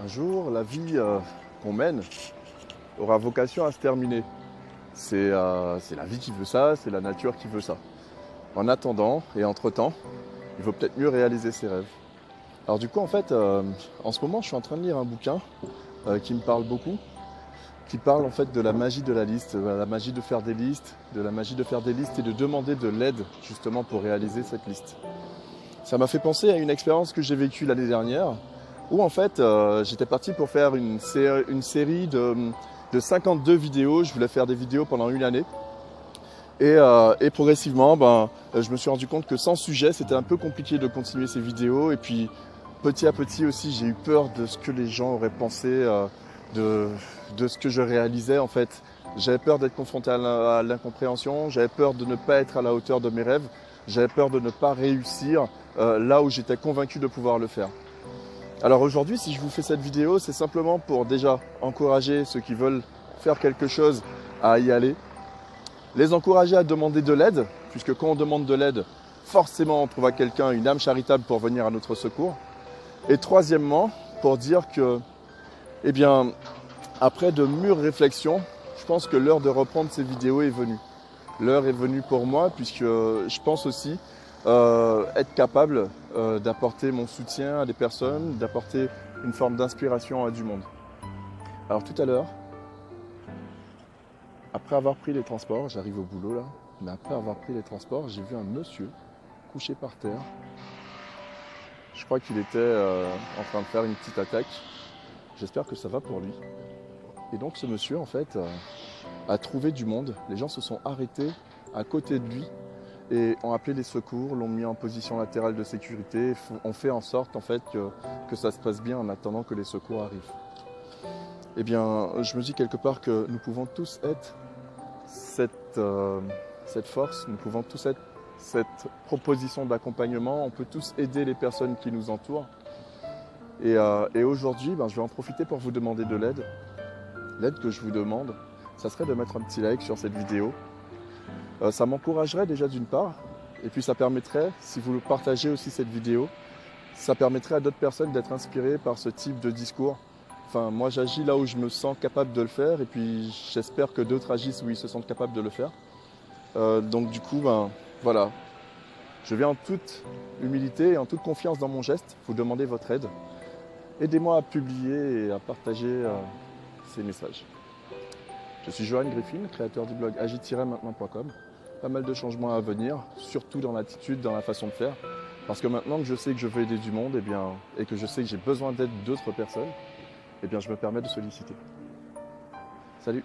Un jour, la vie qu'on mène aura vocation à se terminer. C'est la vie qui veut ça, c'est la nature qui veut ça. En attendant et entre-temps, il vaut peut-être mieux réaliser ses rêves. Alors du coup, en fait, en ce moment, je suis en train de lire un bouquin qui me parle beaucoup, qui parle en fait de la magie de la liste, la magie de faire des listes, de la magie de faire des listes et de demander de l'aide justement pour réaliser cette liste. Ça m'a fait penser à une expérience que j'ai vécue l'année dernière, où en fait j'étais parti pour faire une série de 52 vidéos. Je voulais faire des vidéos pendant une année. Et progressivement, je me suis rendu compte que sans sujet, c'était un peu compliqué de continuer ces vidéos. Et puis petit à petit aussi, j'ai eu peur de ce que les gens auraient pensé de ce que je réalisais en fait. J'avais peur d'être confronté à l'incompréhension, j'avais peur de ne pas être à la hauteur de mes rêves, j'avais peur de ne pas réussir là où j'étais convaincu de pouvoir le faire. Alors aujourd'hui, si je vous fais cette vidéo, c'est simplement pour déjà encourager ceux qui veulent faire quelque chose à y aller, les encourager à demander de l'aide, puisque quand on demande de l'aide, forcément on trouvera quelqu'un, une âme charitable pour venir à notre secours. Et troisièmement, pour dire que, eh bien, après de mûres réflexions, je pense que l'heure de reprendre ces vidéos est venue. L'heure est venue pour moi, puisque je pense aussi être capable d'apporter mon soutien à des personnes, d'apporter une forme d'inspiration à du monde. Alors tout à l'heure, après avoir pris les transports, j'arrive au boulot là, mais après avoir pris les transports, j'ai vu un monsieur couché par terre. Je crois qu'il était en train de faire une petite attaque. J'espère que ça va pour lui. Et donc ce monsieur en fait a trouvé du monde. Les gens se sont arrêtés à côté de lui et ont appelé les secours, l'ont mis en position latérale de sécurité, ont fait en sorte en fait que ça se passe bien en attendant que les secours arrivent. Eh bien, je me dis quelque part que nous pouvons tous être cette force, nous pouvons tous être cette proposition d'accompagnement, on peut tous aider les personnes qui nous entourent. Et aujourd'hui, je vais en profiter pour vous demander de l'aide. L'aide que je vous demande, ça serait de mettre un petit like sur cette vidéo. Ça m'encouragerait déjà d'une part, et puis ça permettrait, si vous partagez aussi cette vidéo, ça permettrait à d'autres personnes d'être inspirées par ce type de discours. Enfin, moi j'agis là où je me sens capable de le faire, et puis j'espère que d'autres agissent où ils se sentent capables de le faire. Donc du coup, voilà, je viens en toute humilité et en toute confiance dans mon geste vous demander votre aide. Aidez-moi à publier et à partager ces messages. Je suis Johan Griffin, créateur du blog agit-maintenant.com. Pas mal de changements à venir, surtout dans l'attitude, dans la façon de faire. Parce que maintenant que je sais que je veux aider du monde et que je sais que j'ai besoin d'aide d'autres personnes, je me permets de solliciter. Salut!